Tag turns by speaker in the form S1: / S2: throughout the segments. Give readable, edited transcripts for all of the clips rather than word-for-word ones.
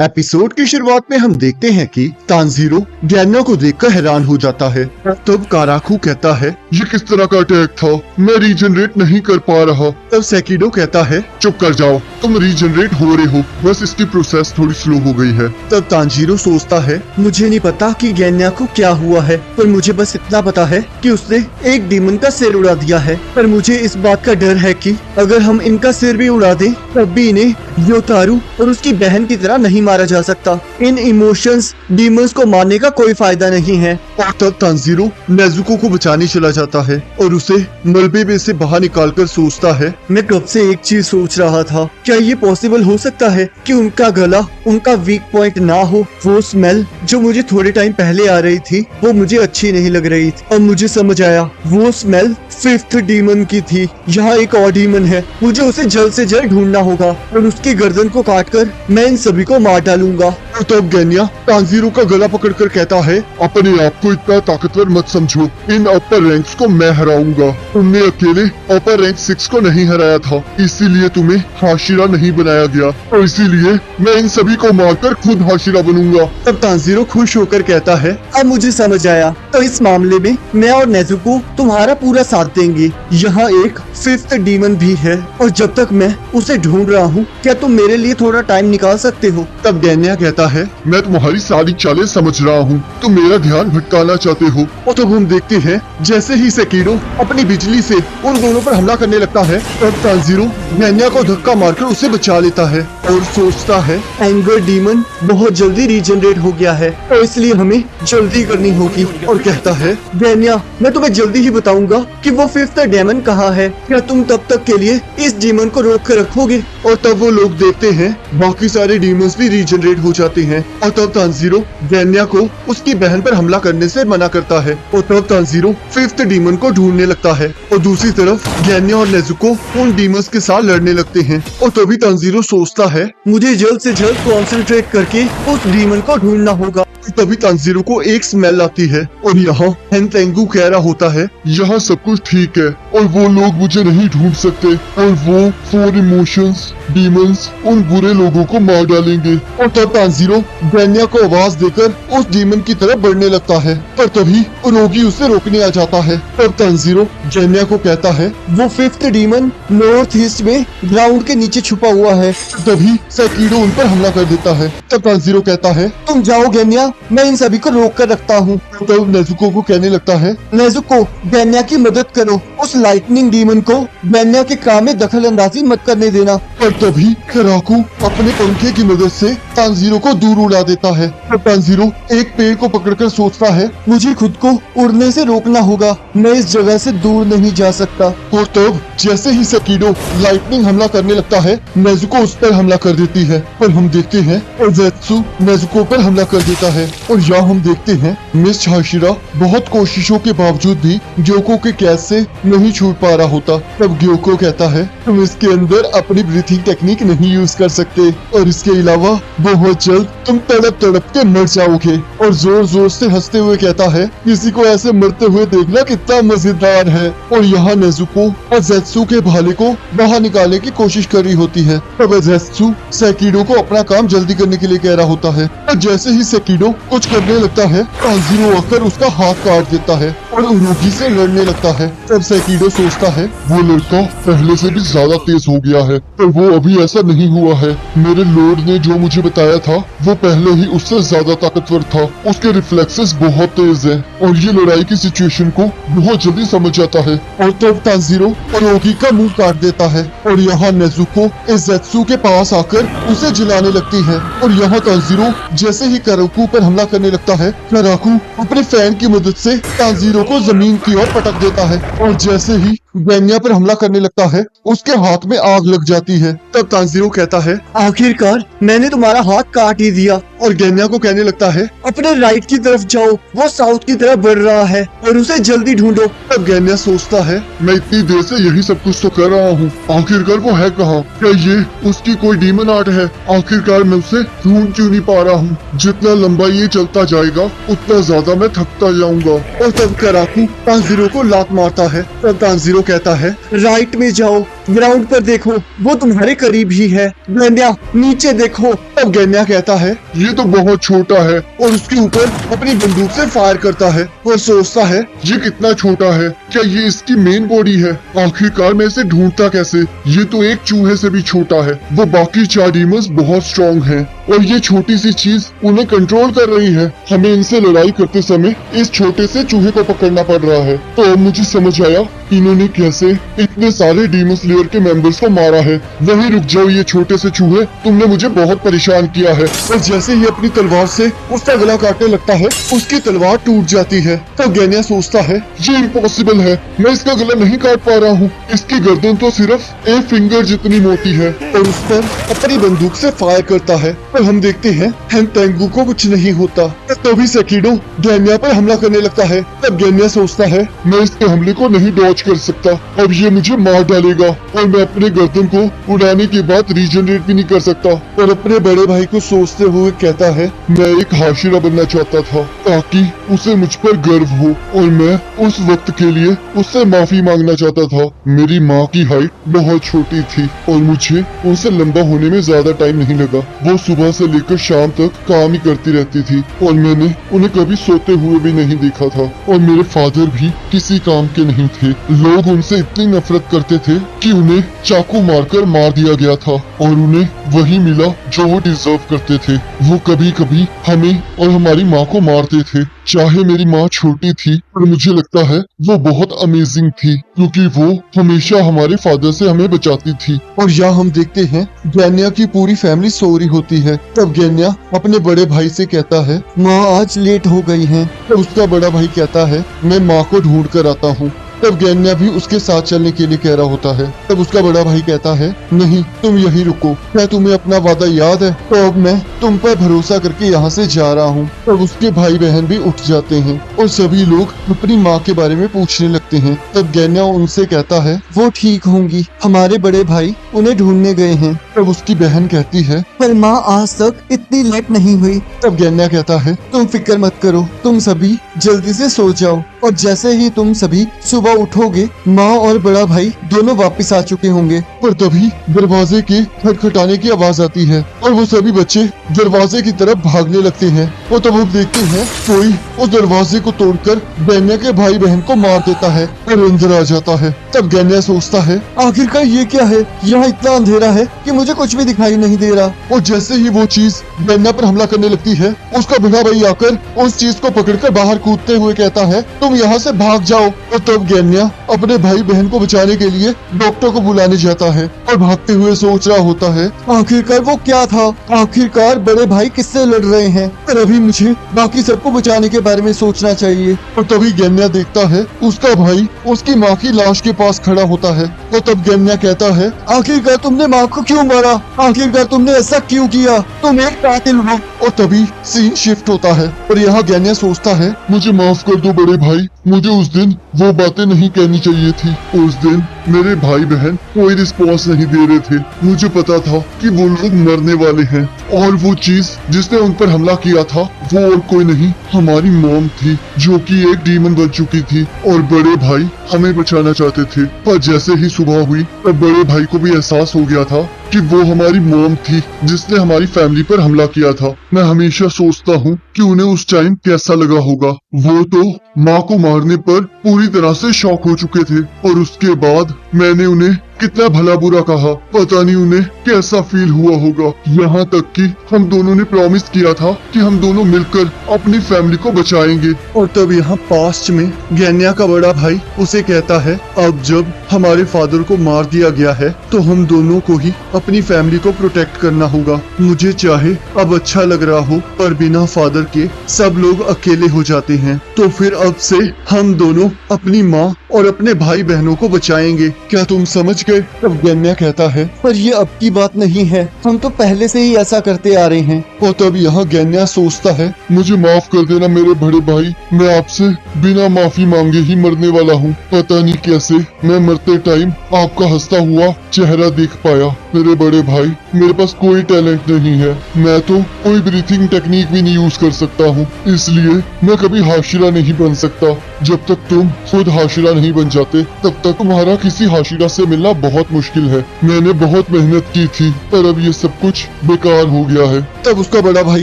S1: Episode की शुरुआत में हम देखते हैं कि तानजीरो गैन्या को देखकर हैरान हो जाता है। तब काराकू कहता है,
S2: ये किस तरह का अटैक था? मैं रीजनरेट नहीं कर पा रहा।
S1: तब सेकिडो कहता है,
S2: चुप कर जाओ, तुम रीजनरेट हो रहे हो, बस इसकी प्रोसेस थोड़ी स्लो हो गई है।
S1: तब तानजीरो सोचता है, मुझे नहीं पता कि गैन्या को क्या हुआ है, पर मुझे बस इतना पता है कि उसने एक डीमन का सिर उड़ा दिया है। पर मुझे इस बात का डर है कि अगर हम इनका सिर भी उड़ा दें तब भी इन्हें योतारू और उसकी बहन की तरह नहीं मारा जा सकता। इन इमोशंस डीमंस को मारने का कोई फायदा नहीं है।
S2: और तब तानजीरो नेजुको को बचाने चला जाता है और उसे मलबे में से बाहर निकालकर सोचता है,
S1: मैं कब से एक चीज सोच रहा था, क्या ये पॉसिबल हो सकता है कि उनका गला उनका वीक पॉइंट ना हो? वो स्मेल जो मुझे थोड़े टाइम पहले आ रही थी वो मुझे अच्छी नहीं लग रही थी। अब मुझे समझ आया, वो स्मेल फिफ्थ डीमन की थी। यहाँ एक और डीमन है, मुझे उसे जल्द से जल्द ढूंढना होगा और उसकी गर्दन को काटकर मैं इन सभी को मार डालूंगा।
S2: और तब गैन्या तानजीरो का गला पकड़कर कहता है, अपने आप को इतना ताकतवर मत समझो, इन अपर रैंक्स को मैं हराऊंगा। तुमने अकेले अपर रैंक 6 को नहीं हराया था, इसीलिए तुम्हें हाशिरा नहीं बनाया गया और इसीलिए मैं इन सभी को मारकर खुद हाशिरा बनूंगा।
S1: तब तानजीरो खुश होकर कहता है, अब मुझे समझ आया, तो इस मामले में मैं और नेजुको तुम्हारा पूरा साथ देंगे। यहाँ एक फिफ्थ डीमन भी है और जब तक मैं उसे ढूंढ रहा हूँ, क्या तुम मेरे लिए थोड़ा टाइम निकाल सकते हो?
S2: तब गैन्या कहता है, मैं तुम्हारी सारी चालें समझ रहा हूँ, तुम मेरा ध्यान भटकाना चाहते हो।
S1: और तब हम देखते हैं जैसे ही सेकिडो अपनी बिजली से उन दोनों पर हमला करने लगता है, तब तानजीरो गैन्या को धक्का मारकर उसे बचा लेता है और सोचता है, एंगर डीमन बहुत जल्दी रीजनरेट हो गया है और इसलिए हमें जल्दी करनी होगी। और कहता है, गैन्या मैं तुम्हें जल्दी ही बताऊंगा कि वो फिफ्थ डेमन कहाँ है, क्या तुम तब तक के लिए इस डीमन को रोक कर रखोगे?
S2: और तब वो लोग देखते हैं बाकी सारे डीमंस भी रीजनरेट हो जाते हैं और तब तानजीरो गैन्या को उसकी बहन पर हमला करने से मना करता है और तब तानजीरो फिफ्थ डीमन को ढूंढने लगता है और दूसरी तरफ गैन्या और नेजुको उन डीमंस के साथ लड़ने लगते हैं। और तभी तानजीरो सोचता है,
S1: मुझे जल्द से जल्द कॉन्सेंट्रेट करके उस डीमन को ढूंढना होगा।
S2: तभी तानजीरो को एक स्मेल आती है और यहाँ हेनतेंगू कह रहा होता है, यहाँ सब कुछ ठीक है और वो लोग मुझे नहीं ढूंढ सकते और वो 4 इमोशंस डीमंस उन बुरे लोगों को मार डालेंगे।
S1: और तब तानजीरो
S2: गैन्या को आवाज देकर उस डीमन की तरफ बढ़ने लगता है, पर तभी रोगी उसे रोकने आ जाता है। तब तानजीरो गैन्या को कहता है,
S1: वो फिफ्थ डीमन नॉर्थ ईस्ट में ग्राउंड के नीचे छुपा हुआ है।
S2: तभी सेकिडो उन पर हमला कर देता है। तब तानजीरो कहता है,
S1: तुम जाओ गैन्या, मैं इन सभी को रोक कर रखता हूँ।
S2: तब नेजुको को कहने लगता है,
S1: नेजुको गैन्या की मदद करो, उस लाइटनिंग डीमन को गैन्या के काम में दखल अंदाजी मत करने देना।
S2: और तभी कराकू अपने पंखे की मदद से तानजीरो को दूर उड़ा देता है। और तानजीरो एक पेड़ को पकड़कर सोचता है,
S1: मुझे खुद को उड़ने से रोकना होगा, मैं इस जगह से दूर नहीं जा सकता।
S2: और तब जैसे ही सेकिडो लाइटनिंग हमला करने लगता है, नेजुको उस पर हमला कर देती है। और हम देखते हैं और ज़ेत्सु नेजुको पर हमला कर देता है और यहाँ हम देखते हैं मिस हाशिरा बहुत कोशिशों के बावजूद भी ग्योको के कैद से नहीं छूट पा रहा होता। तब ग्योको कहता है, तुम इसके अंदर अपनी ब्रीथिंग टेक्निक नहीं यूज कर सकते और इसके अलावा बहुत जल्द तुम तड़प तड़प के मर जाओगे। और जोर जोर से हंसते हुए कहता है, किसी को ऐसे मरते हुए देखना कितना मजेदार है। और यहाँ नेजुको और ज़ेत्सु के भाले को बाहर निकालने की कोशिश कर रही होती है। तब ज़ेत्सु सेकिडो को अपना काम जल्दी करने के लिए कह रहा होता है और जैसे ही सेकिडो कुछ करने लगता है, तानजीरो आकर उसका हाथ काट देता है और उरोगी से लड़ने लगता है। तब सेकिडो सोचता है, वो लड़का पहले से भी ज्यादा तेज हो गया है, पर वो अभी ऐसा नहीं हुआ है। मेरे लॉर्ड ने जो मुझे बताया था वो पहले ही उससे ज्यादा ताकतवर था, उसके रिफ्लेक्सेस बहुत तेज हैं और ये लड़ाई की सिचुएशन को बहुत जल्दी समझ जाता है। और तब तानजीरो उरोगी का मुंह काट देता है और यहाँ नेजुको ज़ेत्सु के पास आकर उसे जलाने लगती है। और यहाँ तानजीरो जैसे ही कराकू पर हमला करने लगता है, कराकू अपने फैन की मदद से तानजीरो को जमीन की ओर पटक देता है और जैसे ही गैन्या पर हमला करने लगता है, उसके हाथ में आग लग जाती है। तब तानजीरो कहता है,
S1: आखिरकार मैंने तुम्हारा हाथ काट ही दिया।
S2: और गैन्या को कहने लगता है,
S1: अपने राइट की तरफ जाओ, वो साउथ की तरफ बढ़ रहा है और उसे जल्दी ढूंढो।
S2: तब गैन्या सोचता है, मैं इतनी देर से यही सब कुछ तो कर रहा हूँ, आखिरकार वो है कहाँ? क्या ये उसकी कोई डीमन आर्ट है? आखिरकार मैं उसे ढूंढ क्यों नहीं पा रहा हूँ? जितना लंबा ये चलता जाएगा उतना ज्यादा मैं थकता जाऊंगा।
S1: और तब कराकू तानजीरो को लात मारता है। तब तानजीरो कहता है, राइट में जाओ, ग्राउंड पर देखो, वो तुम्हारे करीब ही है। गैन्या नीचे देखो। तब गैन्या कहता है,
S2: ये तो बहुत छोटा है।
S1: और उसके ऊपर अपनी बंदूक से फायर करता है और सोचता है,
S2: ये कितना छोटा है, क्या ये इसकी मेन बॉडी है? आखिरकार मैं इसे ढूंढता कैसे? ये तो एक चूहे से भी छोटा है। वो बाकी 4 डीमंस बहुत स्ट्रॉन्ग हैं और ये छोटी सी चीज उन्हें कंट्रोल कर रही है। हमें इनसे लड़ाई करते समय इस छोटे से चूहे को पकड़ना पड़ रहा है। तो अब मुझे समझ आया इन्होंने कैसे इतने सारे डीमन स्लेयर के मेंबर्स को मारा है। वहीं रुक जाओ ये छोटे से चूहे, तुमने मुझे बहुत परेशान किया है।
S1: और जैसे ही अपनी तलवार से उसका गला काटने लगता है, उसकी तलवार टूट जाती है। तब गैन्या सोचता है,
S2: ये इम्पॉसिबल है, मैं इसका गला नहीं काट पा रहा हूँ। इसकी गर्दन तो सिर्फ एक फिंगर जितनी मोटी है।
S1: और उस पर अपनी बंदूक से फायर करता है। और हम देखते हैं तेंगू को कुछ नहीं होता। तभी सेकिडो गैन्या पर हमला करने लगता है। तब गैन्या सोचता है,
S2: मैं इसके हमले को नहीं डॉज कर सकता, अब ये मुझे मार डालेगा और मैं अपने गर्दन को उड़ाने के बाद रीजनरेट भी नहीं कर सकता।
S1: और अपने बड़े भाई को सोचते हुए कहता है,
S2: मैं एक हाशिरा बनना चाहता था ताकि उसे मुझ पर गर्व हो और मैं उस वक्त के लिए उससे माफी मांगना चाहता था। मेरी माँ की हाइट बहुत छोटी थी और मुझे उनसे लंबा होने में ज्यादा टाइम नहीं लगा। वो सुबह से लेकर शाम तक काम ही करती रहती थी और मैंने उन्हें कभी सोते हुए भी नहीं देखा था। और मेरे फादर भी किसी काम के नहीं थे। लोग उनसे इतनी नफरत करते थे कि उन्हें चाकू मारकर मार दिया गया था और उन्हें वही मिला जो वो डिजर्व करते थे। वो कभी कभी हमें और हमारी माँ को मारते थे। चाहे मेरी माँ छोटी थी पर मुझे लगता है वो बहुत अमेजिंग थी क्योंकि वो हमेशा हमारे फादर से हमें बचाती थी।
S1: और यहाँ हम देखते हैं गैन्या की पूरी फैमिली सो रही होती है। तब गैन्या अपने बड़े भाई से कहता है, माँ आज लेट हो गई हैं। तब उसका बड़ा भाई कहता है, मैं माँ को ढूंढ कर आता हूँ। तब गैन्या भी उसके साथ चलने के लिए कह रहा होता है। तब उसका बड़ा भाई कहता है, नहीं तुम यही रुको, क्या तुम्हें अपना वादा याद है? तो अब मैं तुम पर भरोसा करके यहाँ से जा रहा हूँ। तब उसके भाई बहन भी उठ जाते हैं और सभी लोग अपनी माँ के बारे में पूछने लगते हैं। तब गैन्या उनसे कहता है, वो ठीक होंगी, हमारे बड़े भाई उन्हें ढूंढने गए हैं। तब उसकी बहन कहती है, पर माँ आज तक इतनी लेट नहीं हुई। तब गैन्या कहता है, तुम फिक्र मत करो, तुम सभी जल्दी से सो जाओ और जैसे ही तुम सभी सुबह उठोगे, माँ और बड़ा भाई दोनों वापस आ चुके होंगे।
S2: पर तभी दरवाजे के खटखटाने की आवाज आती है और वो सभी बच्चे दरवाजे की तरफ भागने लगते हैं। और तब हम देखते हैं कोई उस दरवाजे को तोड़कर गैन्या के भाई बहन को मार देता है और अंदर आ जाता है। तब गैन्या सोचता है, आखिरकार ये क्या है? यहाँ इतना अंधेरा है कि मुझे कुछ भी दिखाई नहीं दे रहा। और जैसे ही वो चीज गैन्या पर हमला करने लगती है, उसका बड़ा भाई आकर उस चीज को पकड़कर बाहर कूदते हुए कहता है, तुम यहाँ से भाग जाओ। और तब गैन्या अपने भाई बहन को बचाने के लिए डॉक्टर को बुलाने जाता है और भागते हुए सोच रहा होता है, आखिरकार वो क्या था? आखिरकार बड़े भाई किससे लड़ रहे हैं? पर अभी मुझे बाकी सबको बचाने के बारे में सोचना चाहिए। और तभी गैन्या देखता है उसका भाई उसकी माँ की लाश के पास खड़ा होता है। और तब गैन्या कहता है, आखिरकार तुमने माँ को क्यों मारा? आखिरकार तुमने ऐसा क्यों किया? तुम एक कातिल हो। और तभी सीन शिफ्ट होता है और यहाँ गैन्या सोचता है, मुझे माफ कर दो बड़े भाई, मुझे उस दिन वो बातें नहीं कहनी चाहिए थी। उस दिन मेरे भाई बहन कोई रिस्पॉन्स नहीं दे रहे थे। मुझे पता था कि वो लोग मरने वाले हैं और वो चीज जिसने उन पर हमला किया था वो और कोई नहीं, हमारी मॉम थी जो कि एक डीमन बन चुकी थी और बड़े भाई हमें बचाना चाहते थे। पर जैसे ही सुबह हुई तब बड़े भाई को भी एहसास हो गया था कि वो हमारी मॉम थी जिसने हमारी फैमिली पर हमला किया था। मैं हमेशा सोचता हूँ कि उन्हें उस टाइम कैसा लगा होगा। वो तो माँ को मारने पर पूरी तरह से शॉक हो चुके थे और उसके बाद मैंने उन्हें कितना भला बुरा कहा, पता नहीं उन्हें कैसा फील हुआ होगा। यहाँ तक कि हम दोनों ने प्रॉमिस किया था कि हम दोनों मिलकर अपनी फैमिली को बचाएंगे।
S1: और तब यहाँ पास्ट में गैन्या का बड़ा भाई उसे कहता है, अब जब हमारे फादर को मार दिया गया है तो हम दोनों को ही अपनी फैमिली को प्रोटेक्ट करना होगा। मुझे चाहे अब अच्छा लग रहा हो पर बिना फादर के सब लोग अकेले हो जाते हैं, तो फिर अब से हम दोनों अपनी माँ और अपने भाई बहनों को बचाएंगे। क्या तुम समझ गए? तब गैन्या कहता है, पर ये अब की बात नहीं है, हम तो पहले से ही ऐसा करते आ रहे हैं।
S2: और तब यहाँ गैन्या सोचता है, मुझे माफ कर देना मेरे बड़े भाई, मैं आपसे बिना माफी मांगे ही मरने वाला हूँ। पता नहीं कैसे मैं मरते टाइम आपका हंसता हुआ चेहरा देख पाया। मेरे बड़े भाई, मेरे पास कोई टैलेंट नहीं है, मैं तो कोई ब्रीथिंग टेक्निक भी नहीं यूज कर सकता हूँ, इसलिए मैं कभी हाशिरा नहीं बन सकता। जब तक तुम खुद हाशिरा नहीं बन जाते तब तक तुम्हारा किसी हाशिरा से मिलना बहुत मुश्किल है। मैंने बहुत मेहनत की थी पर अब ये सब कुछ बेकार हो गया है।
S1: तब उसका बड़ा भाई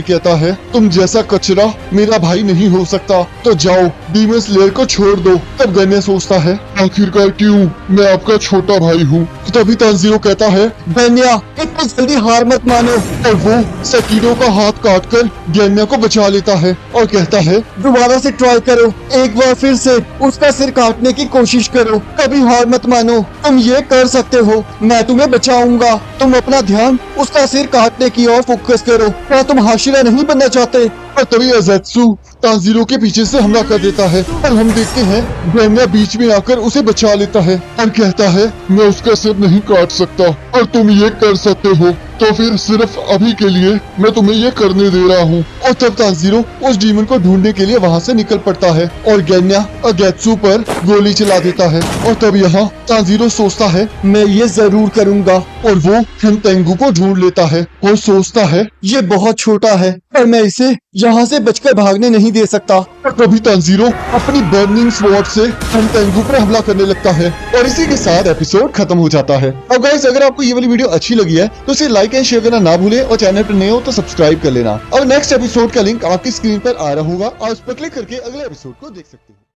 S1: कहता है, तुम जैसा कचरा मेरा भाई नहीं हो सकता, तो जाओ डीमन स्लेयर को छोड़ दो। तब गन्या सोचता है,
S2: आखिरकार क्यों? मैं आपका छोटा भाई हूँ।
S1: तभी तांजीरो कहता है, गन्या इतनी जल्दी हार मत मानो। और वो सेकिरो का हाथ काटकर गन्या को बचा लेता है और कहता है, दोबारा से ट्राई करो, एक बार फिर से उसका सिर काटने की कोशिश करो, कभी हार मत मानो, तुम ये कर सकते हो, मैं तुम्हें बचाऊंगा। तुम अपना ध्यान उसका सिर काटने की ओर फोकस करो। क्या तुम हाशिरा नहीं बनना चाहते?
S2: और तभी अजेत्सु तांजीरो के पीछे से हमला कर देता है और हम देखते हैं गन्या बीच में आकर उसे बचा लेता है और कहता है, मैं उसका सिर नहीं काट सकता और तुम ये कर सकते हो, तो फिर सिर्फ अभी के लिए मैं तुम्हें ये करने दे रहा हूँ।
S1: और तब तांजीरो उस डीमन को ढूंढने के लिए वहाँ से निकल पड़ता है और गन्या अगेत्सु पर गोली चला देता है। और तब यहाँ तांजीरो सोचता है, मैं ये जरूर करूँगा। और वो हिनतेंगु को ढूंढ लेता है और सोचता है, ये बहुत छोटा है पर मैं इसे यहाँ से बचकर भागने नहीं दे सकता।
S2: और तभी तांजीरो अपनी बर्निंग स्वॉर्ड से
S1: हिनतेंगु पर हमला करने लगता है और इसी के साथ एपिसोड खत्म हो जाता है। अब गाइस, अगर आपको ये वाली वीडियो अच्छी लगी है तो इसे लाइक एंड शेयर करना ना भूलें और चैनल पर नए हो तो सब्सक्राइब कर लेना। और नेक्स्ट एपिसोड का लिंक आपकी स्क्रीन पर आ रहा होगा और उस पर क्लिक करके अगले एपिसोड को देख सकते हैं।